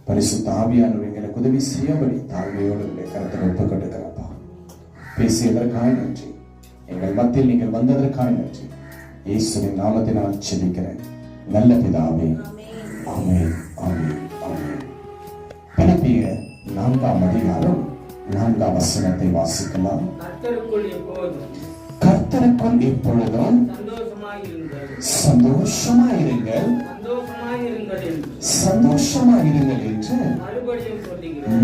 பரிசுத்த ஆவியானவர் எங்களுக்கு உதவி செய்யபடி தாழ்மையோடு கருத்தில் ஒப்புக் கொடுக்கிறப்பா. பேசியதற்காக நன்றி. எங்கள் மத்தியில் நீங்கள் வந்ததற்காக நன்றி. இயேசுவின் நாமத்தினால் ஜெபிக்கிறேன் நல்ல பிதாவே, ஆமென், ஆமென், ஆமென். பிலிப்பியர் 4ஆம் அதிகாரம் 4ஆம் வசனத்தை வாசிக்கலாம். கர்த்தருக்குள் எப்பொழுதும் சந்தோஷமாயிருங்கள் என்று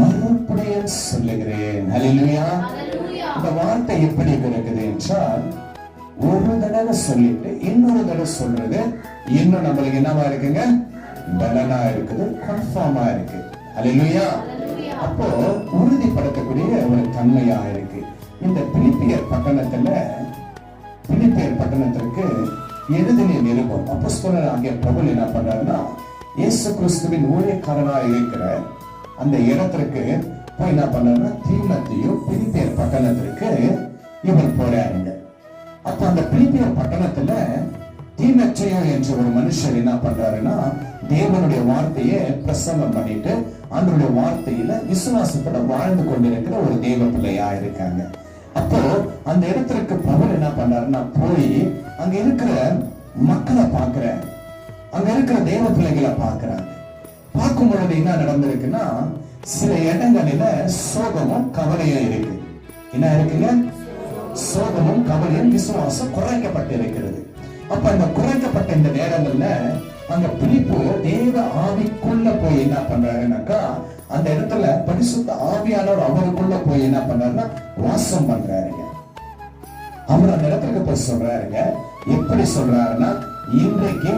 மறுபடியும் சொல்லுகிறேன். ஹல்லேலூயா. இந்த வார்த்தை எப்படி இருக்குது என்றால், ஒரு தடவை சொல்லிட்டு இன்னொரு தடவை சொல்றது இன்னும் நம்மளுக்கு என்னவா இருக்குங்க, பலனா இருக்குது, கன்ஃபார்மா இருக்கு. ஹல்லேலூயா. அப்போ உறுதிப்படுத்தக்கூடிய ஒரு தன்மையா இருக்கு. இந்த பிலிப்பியர் பட்டணத்திற்கு எழுதின நிருபம் அப்போஸ்தலர் ஆகிய பவுல் என்ன பண்றாருன்னா, இயேசு கிறிஸ்துவின் ஊழியக்காரனாக இருக்கிற அந்த இடத்திற்கு போய் என்ன பண்றாருன்னா, தீமோத்தேயு பிலிப்பியர் பட்டணத்திற்கு இவர் போறாருங்க. அப்ப அந்த பிலிப்பியர் பட்டணத்துல தீமோத்தேயு என்ற ஒரு மனுஷர் என்ன பண்றாருன்னா, தேவனுடைய வார்த்தையை பிரசங்கம் பண்ணிட்டு ஆண்டவருடைய வார்த்தையில விசுவாசத்துல வாழ்ந்து கொண்டிருக்கிற ஒரு தேவ பிள்ளையா இருக்காங்க. அப்போ அந்த இடத்திற்கு பவுல் என்ன பண்றாருன்னா, போய் அங்க இருக்கிற மக்களை பாக்குற, அங்க இருக்கிற தேவ பிள்ளைகளை பாக்குறாங்க. பார்க்கும் பொழுது என்ன நடந்திருக்குன்னா, சில இடங்களில சோகமும் கவலையும் இருக்கு. என்ன இருக்குங்க? சோகமும் கவலையும், விசுவாசம் குறைக்கப்பட்டு இருக்கிறது. அப்ப அந்த குறைக்கப்பட்ட இந்த நேரங்கள்ல அங்க பிலிப்பு தேவ ஆவிக்குள்ள போய் என்ன பண்றாருன்னாக்கா, அந்த இடத்துல பரிசுத்த ஆவியானவர் அவருக்குள்ள போய் என்ன பண்றாருன்னா வாசம் பண்றாருங்க. அவர் அந்த இடத்துக்கு போய் சொல்றாருங்க. எப்படி சொல்றாருன்னா, இன்றைக்கு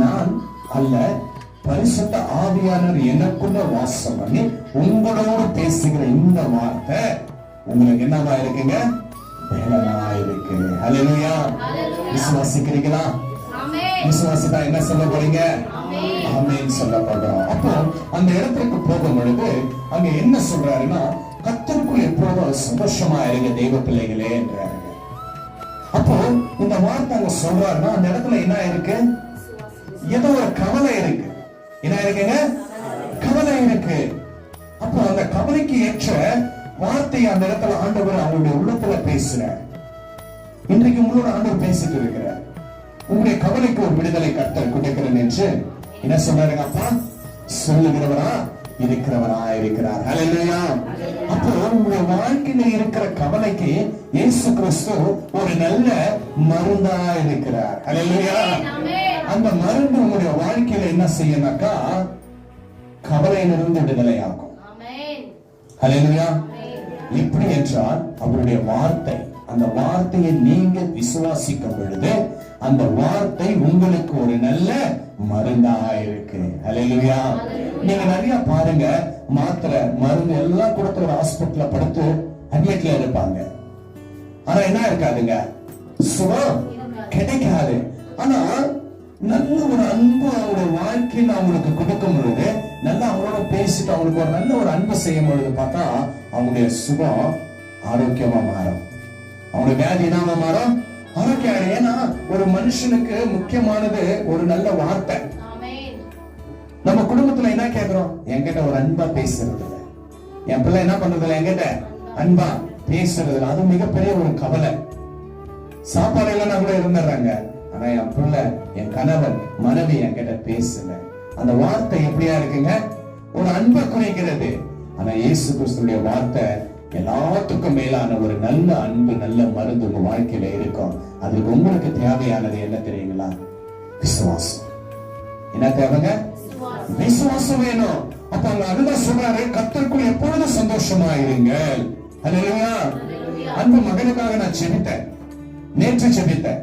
நான் அல்ல, பரிசுத்த ஆவியானவர் எனக்குள்ள வாசம் பண்ணி உங்களோடு பேசுகிற இந்த வார்த்தை உங்களுக்கு என்னவா இருக்குங்க, வேலனா இருக்கு. ஹல்லேலூயா. விசுவாசிக்கிறீங்களா? விசுவாசித்தா என்ன சொல்ல போறீங்க? ஆமென் சொல்ல போறோம். அப்போ அந்த இடத்துக்கு போகும் பொழுது அங்க என்ன சொல்றாருன்னா, கர்த்தருக்குள் எப்பொழுதும் சந்தோஷமா இருங்க தெய்வ பிள்ளைகளே என்றாரு. அப்போ இந்த வார்த்தை அங்க சொல்றாருன்னா, அந்த இடத்துல என்ன இருக்கு, ஏதோ ஒரு கவலை இருக்கு. என்ன இருக்குங்க? கவலை இருக்கு. அப்போ அந்த கவலைக்கு ஏற்ற வார்த்தையை அந்த இடத்துல ஆண்டவர் அவருடைய உள்ளத்துல பேசுறார். இன்றைக்கு உங்களோட ஆண்டவர் பேசிட்டு இருக்கிறார். உங்களுடைய கவலைக்கு ஒரு விடுதலை கர்த்தர் கொடுக்கிறேன் என்று என்ன சொல்றாருங்க? அப்பா சொல்லுகிறவரா இருக்கிறவரா இருக்கிறார். ஹல்லேலூயா. அப்போ உங்களுடைய வாழ்க்கையில இருக்கிற கவலைக்கு இயேசு கிறிஸ்து ஒரு நல்ல மருந்தா இருக்கிறார். ஹல்லேலூயா. அந்த மருந்து உங்களுடைய வாழ்க்கையில என்ன செய்யனாக்கா, கவலையிலிருந்து விடுதலை ஆகும். ஹல்லேலூயா. எப்படி என்றால், அவருடைய வார்த்தை, அந்த வார்த்தையை நீங்க விசுவாசிக்கும் பொழுது அந்த வார்த்தை உங்களுக்கு ஒரு நல்ல மருந்தா இருக்கு. ஹல்லேலூயா. நீங்க நிறைய பாருங்க, மாத்திரை மருந்து எல்லாம் கொடுத்து ஒரு ஹாஸ்பிட்டல்ல படுத்து அட்மிட்ல இருப்பாங்க. ஆனா என்ன இருக்காதுங்க, சுகம் கிடைக்காது. ஆனா நல்ல ஒரு அன்பு அவங்களுடைய வாழ்க்கையில் அவங்களுக்கு கொடுக்கும் பொழுது, நல்லா அவங்களோட பேசிட்டு அவங்களுக்கு ஒரு நல்ல ஒரு அன்பு செய்யும் பொழுது பார்த்தா அவங்களுடைய சுகம் ஆரோக்கியமா மாறும். அவங்களுடைய வியாதி என்னவா மாறும்? ஆரோக்கியம். ஏன்னா ஒரு மனுஷனுக்கு முக்கியமானது ஒரு நல்ல வார்த்தை. நம்ம குடும்பத்துல என்ன கேட்கிறோம்? என்கிட்ட ஒரு அன்பா பேசுறது இல்ல, என் பிள்ளை என்ன பண்றது இல்ல, என்கிட்ட அன்பா பேசுறது இல்ல. அது மிகப்பெரிய ஒரு கவலை. சாப்பாடு இல்லைன்னா கூட இருந்துடுறாங்க, ஆனா என் பிள்ளை, என் கணவன், மனைவி என்கிட்ட பேசல. அந்த வார்த்தை எப்படியா இருக்குங்க? ஒரு அன்பை குறைக்கிறது. ஆனா இயேசு கிறிஸ்துடைய வார்த்தை எல்லாத்துக்கும் மேலான ஒரு நல்ல அன்பு, நல்ல மருந்து உங்க வாழ்க்கையில இருக்கும். அதுக்கு உங்களுக்கு தேவையானது என்ன தெரியுங்களா? விசுவாசம். என்ன தேவைங்க? விசுவாசம் வேணும். அப்ப அங்க அதுதான் சொல்றாரு, கர்த்தருக்குள் எப்பொழுதும் சந்தோஷமா இருங்கள். ஹல்லேலூயா. அன்பு மகனுக்காக நான் செபித்தேன், நேற்று செபித்தேன்,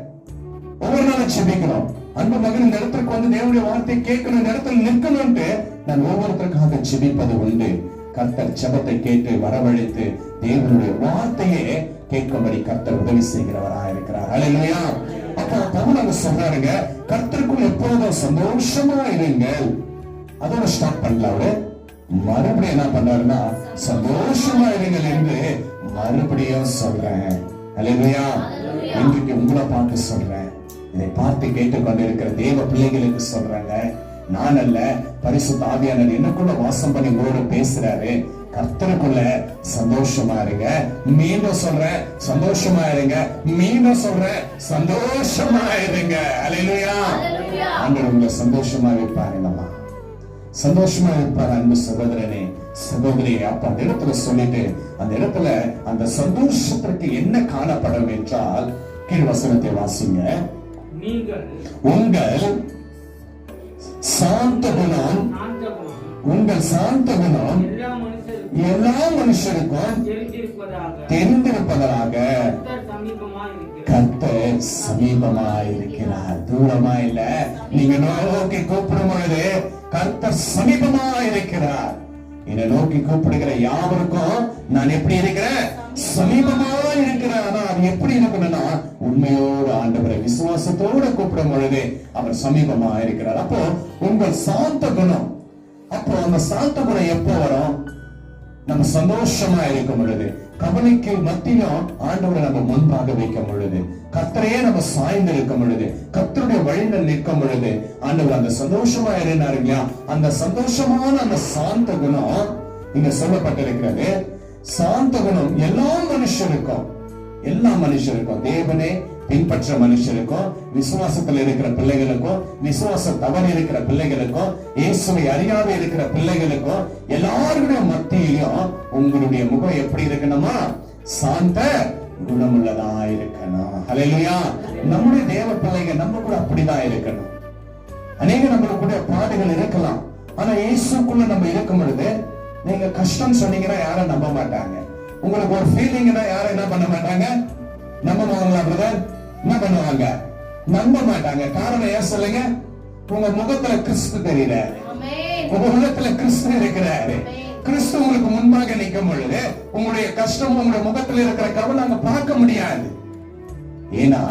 ஒவ்வொரு நாளும் செபிக்கணும். அன்பு மகன் இந்த இடத்துக்கு வந்து தேவனுடைய வார்த்தை கேட்கணும், இந்த இடத்துல நிற்கணும்ட்டு நான் ஒவ்வொருத்தருக்காக செபிப்பது உண்டு. கர்த்தர் ஜெபத்தை கேட்டு வரவழைத்து தேவனுடைய வார்த்தையே கேட்கும்படி கர்த்தர் உதவி செய்கிறவராக இருக்கிறார். ஹல்லேலூயா. அப்ப பவுல் அங்க சொல்றாருங்க, கர்த்தருக்குள் எப்பொழுதும் சந்தோஷமா இருங்கள். அதோட ஸ்டார்ட் பண்ணல. அவரு மறுபடியும் என்ன பண்ணாருன்னா, சந்தோஷமா இருங்கள் என்று மறுபடியும் சொல்றேன். ஹல்லேலூயா. இன்றைக்கு உங்களை பார்த்து சொல்றேன், இதை பார்த்து கேட்டுக்கொண்டிருக்கிற தேவ பிள்ளைகளுக்கு சொல்றாங்க, நான் அல்ல, பரிசுத்த ஆவியானவர் எனக்குள்ள வாசம் பண்ணி உங்களோட பேசுறாரு. கர்த்தருக்குள்ள சந்தோஷமா இருங்க. மீண்டும் சொல்றேன், சந்தோஷமா இருங்க. மீண்டும் சொல்றேன், சந்தோஷமா இருங்க. அல்லேலூயா. ஆண்டவர் உங்களை சந்தோஷமா வைப்பாரு. நம்ம சந்தோஷமா இருப்பார். அன்பு சகோதரனே, சகோதரி, அப்ப அந்த இடத்துல சொல்லிட்டு, அந்த இடத்துல அந்த சந்தோஷத்திற்கு என்ன காணப்படும் என்றால், கீழ் வசனத்தை வாசிங்க. உங்கள் சாந்த குணம், உங்கள் சாந்த குணம் எல்லா மனுஷருக்கும் தெரிந்திருப்பதாக கர்த்தர் சமீபமாய் இருக்கிறார். தூரமா இல்ல, நீங்க நோக்கி கூப்பிடும் பொழுது கர்த்தர் சமீபமாய் இருக்கிறார். என்னை நோக்கி கூப்பிடுகிற யாவருக்கும் நான் எப்படி இருக்கிறேன்? சமீபமா இருக்கிறேன். ஆனா அது எப்படி இருக்கணும்னா, உண்மையோடு ஆண்டவரை விசுவாசத்தோடு கூப்பிடும் பொழுது அவர் சமீபமா இருக்கிறார். அப்போ உங்கள் சாந்த குணம், அப்போ அந்த சாந்த குணம் எப்போ வரும்? நம்ம சந்தோஷமா இருக்கும் பொழுது, கவலைக்கு மத்தியும் ஆண்டவரை நம்ம முன்பாக வைக்கும் பொழுது, கர்த்தரையே நம்ம சாய்ந்து இருக்கும் பொழுது, கர்த்தருடைய வழியில் நிற்கும் பொழுது, ஆண்டவர் அந்த சந்தோஷமா இருந்தாரு இல்லையா? அந்த சந்தோஷமான அந்த சாந்த குணம் இங்க சொல்லப்பட்டிருக்கிறது. சாந்த குணம் எல்லா மனுஷருக்கும், தேவனே பின்பற்ற மனுஷருக்கும், விசுவாசத்தில் இருக்கிற பிள்ளைகளுக்கும், விசுவாச தவறு இருக்கிற பிள்ளைகளுக்கும், இயேசுவை அறியாத இருக்கிற பிள்ளைகளுக்கும், எல்லாருடைய மத்தியிலும் உங்களுடைய முகம் எப்படி இருக்கணுமா? சாந்த குணமுள்ளதா இருக்கணும். ஹல்லேலூயா. நம்முடைய தேவ பிள்ளைகள் நம்ம கூட அப்படிதான் இருக்கணும். அநேக நம்மளுடைய பாடுகள் இருக்கலாம், ஆனா இயேசுக்குள்ள நம்ம இருக்கும் பொழுது, நீங்க கஷ்டம் சொன்னீங்கன்னா யாரும் நம்ப மாட்டாங்க. உங்களுக்கு ஒரு ஃபீலிங்னா யாரும் என்ன பண்ண மாட்டாங்க? நம்புவாங்களா பிரதர்? என்ன பண்ணுவாங்க? நம்ப மாட்டாங்க. காரணம் ஏன் சொல்லுங்க? உங்க முகத்துல கிறிஸ்து தெரியல, உங்க உள்ளத்துல கிறிஸ்து இருக்கிறாரு. கிறிஸ்து உங்களுக்கு முன்பாக நிற்கும் பொழுது உங்களுடைய கஷ்டம், உங்களுடைய முகத்துல இருக்கிற கவலை அங்க பார்க்க முடியாது. ஏன்னா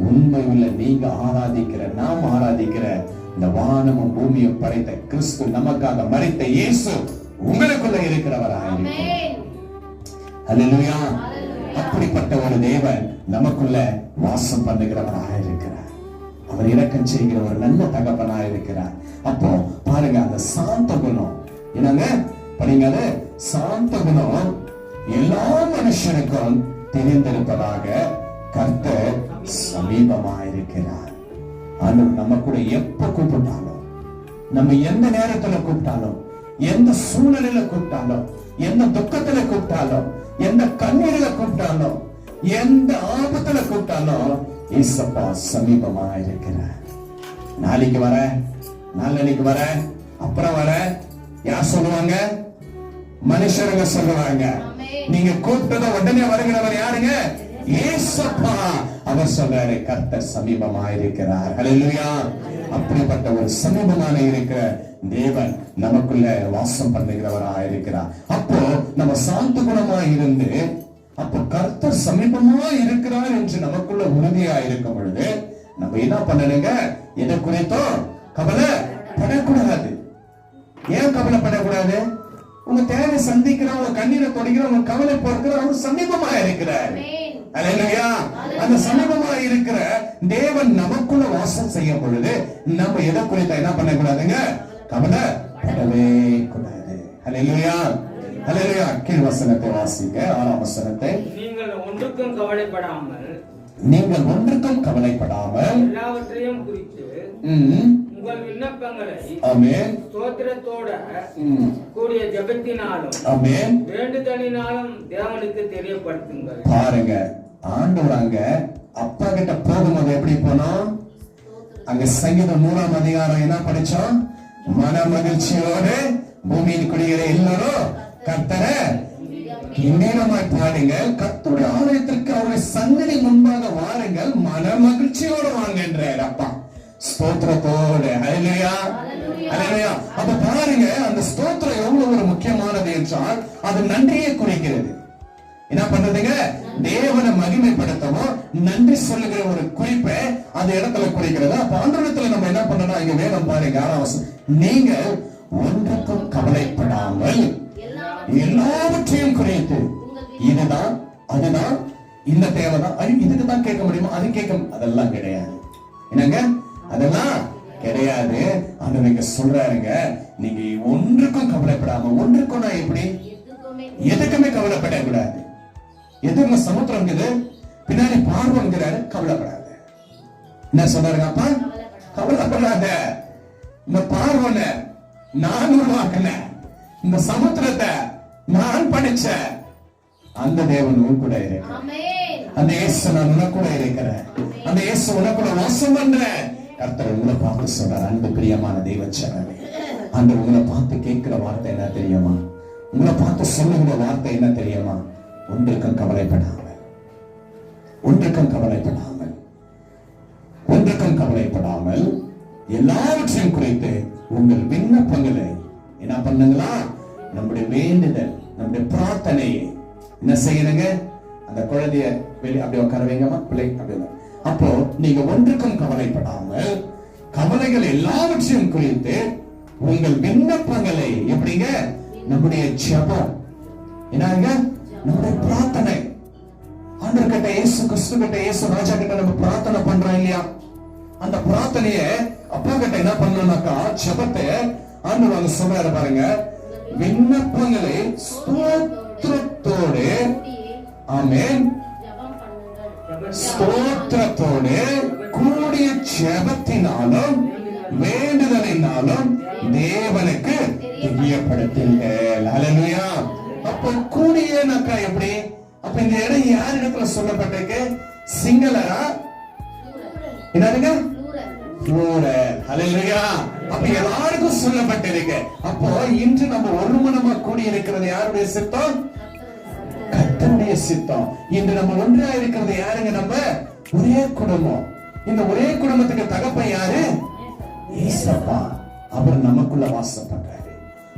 உண்மையுள்ள நீங்க ஆராதிக்கிற, நாம் ஆராதிக்கிற இந்த வானமும் பூமியும் படைத்த கிறிஸ்து, நமக்காக மரித்த இயேசு உங்களுக்குள்ள இருக்கிறவராயிருக்கிறார். அல்லேலூயா. அப்படிப்பட்ட ஒரு தேவன் நமக்குள்ள வாசம் பண்ணுகிறவராக இருக்கிறார். அவர் இரக்கம் செய்கிற ஒரு நல்ல தகப்பனாக இருக்கிறார். அப்போ பாருங்க, அந்த சாந்த குணம் என்னங்க படிங்க, சாந்த குணம் எல்லா மனுஷனுக்கும் தெரிந்திருப்பதாக கர்த்தர் சமீபமாயிருக்கிறார். ஆண்டவர் நம்ம கூட எப்ப கூப்பிட்டாலும், நம்ம எந்த நேரத்துல கூப்பிட்டாலும், எந்த சூழ்நிலையில கூப்பிட்டாலும், எந்த துக்கத்துல கூப்பிட்டாலும், எந்த கண்ணீரில கூப்பிட்டாலும், எந்த ஆபத்துல கூப்பிட்டாலும், இயேசப்பா சமீபமா இருக்கிறார். நாளைக்கு வர, நாளைக்கு வர, அப்புறம் வர யார் சொல்லுவாங்க? மனுஷருங்க சொல்லுவாங்க. நீங்க கூப்பிட்டத உடனே வருகிறவர் யாருங்க? இயேசப்பா. அவர் சொல்றாரு, கர்த்தர் சமீபமா இருக்கிறார். ஹல்லேலூயா. அப்படிப்பட்ட ஒரு சமீபமான இருக்கிற தேவன் நமக்குள்ள வாசம் பண்ணுகிறவராக இருக்கிறார். அப்போ நம்ம சாந்த குணமா இருந்து, அப்போ கர்த்தர் சமீபமா இருக்கிறார் என்று நமக்குள்ள உறுதியா இருக்கும் பொழுது நம்ம என்ன பண்ணணுங்க? எதை குறித்தும் கவலைப்படக்கூடாது. ஏன் கவலைப்படக்கூடாது? உங்க தேவை சந்திக்கிற, உங்க கண்ணீரை தொடைக்கிற, உங்க கவலை பொறுக்கிற அவர் சமீபமா இருக்கிறார். அல்லேலூயா. அந்த சமீபமா இருக்கிற தேவன் நமக்குள்ள வாசம் செய்யும் பொழுது நம்ம எதை குறித்த என்ன பண்ணக்கூடாதுங்க? கவலைப்படவே கூடாது. அல்லேலூயா. அல்லேலூயா. கீழ் வசனத்தை வாசிங்க, 6ஆம் வசனத்தை. நீங்கள் ஒன்றுக்கும் கவலைப்படாமல், நீங்கள் ஒன்றுக்கும் கவலைப்படாமல் எல்லாவற்றையும் குறித்து உங்கள் விண்ணப்பங்களை ஆமென் ஸ்தோத்திரத்தோட கூடிய ஜெபத்தினாலும் ஆமென் வேண்டுதலினாலும் தேவனுக்கு தெரியப்படுத்துங்கள். பாருங்க, ஆண்டவர் அங்க அப்பா கிட்ட போகும்போது எப்படி போனோம்? அங்க சங்கீதம் 1ஆம் அதிகாரம் என்ன படிச்சோம்? மன மகிழ்ச்சியோடு பூமியின் குடிகிற எல்லாரும் கர்த்தரை இந்நேரமாய் பாடுங்கள், கர்த்தருடைய ஆலயத்திற்கு அவருடைய சன்னதி முன்பாக வாருங்கள், மன மகிழ்ச்சியோடு வாங்க என்றார் அப்பா. ஸ்தோத்திரத்தோடு. ஹல்லேலூயா. ஹல்லேலூயா. அப்ப பாருங்க, அந்த ஸ்தோத்திரம் எவ்வளவு ஒரு முக்கியமானது என்றால் அது நன்றியை குறிக்கிறது. என்ன பண்றதுங்க? தேவனை மகிமைப்படுத்தவும் நன்றி சொல்லுகிற ஒரு குறிப்பை அந்த இடத்துல குறிக்கிறது. அப்ப அந்த இடத்துல நம்ம என்ன பண்ணணும்? இங்க வேதம் பாருங்க, 6ஆம் வசனம். நீங்கள் ஒன்றுக்கும் கவலைப்படாமல் எல்லாவற்றையும் குறித்து, இதுதான் அதுதான் இந்த தேவைதான், இதுக்குதான் கேட்க முடியுமா? அது கேட்க, அதெல்லாம் கிடையாது. என்னங்க? அதெல்லாம் கிடையாது. ஆண்டவருக்கு சொல்றாருங்க, நீங்க ஒன்றுக்கும் கவலைப்படாம, ஒன்றுக்கும் நான் எப்படி எதுக்குமே கவலைப்பட கூடாது. எதுங்க சமுத்திரம் இருக்குது, பின்னாடி பார்வங்கிறாரு, கவலைப்படாத. என்ன சொல்றாருங்க அப்பா? கவலைப்படாத. இந்த பார்வன நான் உருவாக்கின, இந்த சமுத்திரத்தை நான் படிச்ச அந்த தேவன் உன் கூட இருக்கிறேன். அந்த இயேசு நான் உனக்கூட இருக்கிறேன். அந்த இயேசு உனக்கூட வாசம் பண்றேன். கர்த்தர் உங்களை பார்த்து சொல்றார், அன்பு பிரியமான தெய்வச்சனமே, அந்த உங்களை பார்த்து கேட்கிற வார்த்தை என்ன தெரியுமா? உங்களை பார்த்து சொல்லுகிற வார்த்தை என்ன தெரியுமா? ஒன்றுக்கும் கவலைப்படாமல், ஒன்றுக்கும் கவலைப்படாமல், ஒன்றுக்கும் கவலைப்படாமல் எல்லாவற்றையும் குறித்து உங்கள் விண்ணப்பங்களை என்ன பண்ணுங்களா? நம்முடைய வேண்டுதல், நம்முடைய பிரார்த்தனையை என்ன செய்யணுங்க? அந்த குழந்தைய வெளியே அப்படியே உட்கார வைங்கம்மா, பிள்ளை அப்படியே. அப்போ நீங்க ஒன்றுக்கும் கவலைப்படாமல் கவலைகள் எல்லாவற்றையும் குறித்து உங்கள் விண்ணப்பங்களை எப்படிங்க? நம்முடைய ஜெபம் என்னங்க? நம்முடைய பிரார்த்தனை. ஆண்டவர் கிட்ட, இயேசு கிறிஸ்து கிட்ட, இயேசு ராஜா கிட்ட நம்ம பிரார்த்தனை பண்றோம் இல்லையா? அந்த பிரார்த்தனைய அப்பா கிட்ட என்ன பண்ணணும்னாக்கா, ஜெபத்தை ஆண்டவர் சொல்றாரு பாருங்க, விண்ணப்பங்களை ஸ்தோத்திரத்தோடு, ஆமென், ஸ்தோத்திரத்தோடு கூடிய ஜெபத்தினாலும் வேண்டுதலினாலும் தேவனுக்கு தெரியப்படுத்துங்கள். ஹல்லேலூயா. அப்ப கூடியனாக்கா எப்படி? அப்ப இந்த இடம் யார் இடத்துல சொல்லப்பட்டிருக்கு? சிங்களரா? என்னதுங்க? ஹல்லேலூயா. அப்ப எல்லாருக்கும் சொல்லப்பட்டிருக்கு. அப்போ இன்று நம்ம ஒரு மனமா கூடி இருக்கிறது யாருடைய சித்தம்? கர்த்தருடைய சித்தம். இன்று நம்ம ஒன்றா இருக்கிறது யாருங்க? நம்ம ஒரே குடும்பம். இந்த ஒரே குடும்பத்துக்கு தகப்பன் யாரு? இயேசுப்பா. அவர் நமக்குள்ள வாசம் பண்றாரு.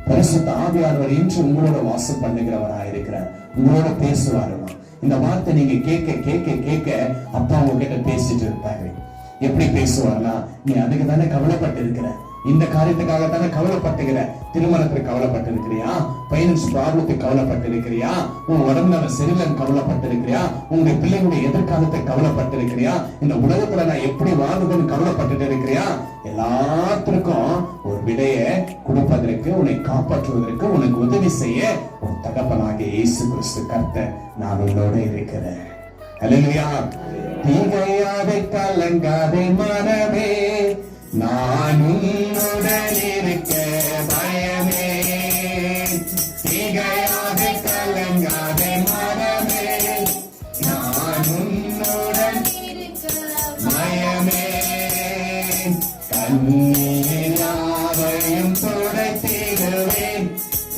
பரிசுத்த ஆவியானவர் இன்று உங்களோட வாசம் பண்ணுகிறவராக இருக்கிறார். உங்களோட பேசுவாருமா. இந்த வார்த்தை நீங்க கேட்க கேட்க கேட்க அப்பா உங்ககிட்ட பேசிட்டு இருப்பாரு. எப்படி பேசுவார்னா, நீ அதுக்கு தானே கவலைப்பட்டு இருக்கிற, இந்த காரியத்துக்காக தானே கவலைப்பட்டுக்கிற, திருமணத்துக்கு கவலைப்பட்டு இருக்கிறியா, பைனான்ஸ் ப்ராப்ளத்துக்கு கவலைப்பட்டு இருக்கிறியா, உன் உடம்புல சரியில்லைன்னு கவலைப்பட்டு இருக்கிறியா, உங்களுடைய பிள்ளைங்களுடைய எதிர்காலத்தை கவலைப்பட்டு இருக்கிறியா, இந்த உலகத்துல நான் எப்படி வாழ்வதுன்னு கவலைப்பட்டு இருக்கிறியா? எல்லாத்திற்கும் ஒரு விடைய கொடுப்பதற்கு, உன்னை காப்பாற்றுவதற்கு, உனக்கு உதவி செய்ய உன் தகப்பனாகிய இயேசு கிறிஸ்து கர்த்தர் நான் உன்னோட இருக்கிறேன். ஹல்லேலூயா. தீகையாதை கலங்காதே மனமே, நான் உன்னுடன் இருக்க பயமே. தீகையாதை கலங்காதே மனமே, நான் உன்னுடன் பயமே. கண்ணீர் யாவையும் துடைத்திடுவேன்,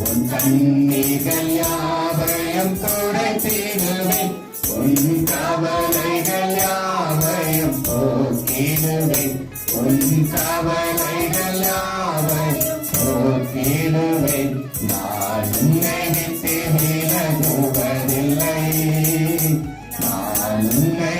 உன் கண்ணீர்கள் யாவையும் துடைத்திடுவேன், உன் கவலைகள் யாவையும் போக்கிடுவேன், உன் கவலைகள் யாவையும் போக்கிடுவேன். நான் உன்னை விட்டு விலகுவதில்லை, நான் உன்னை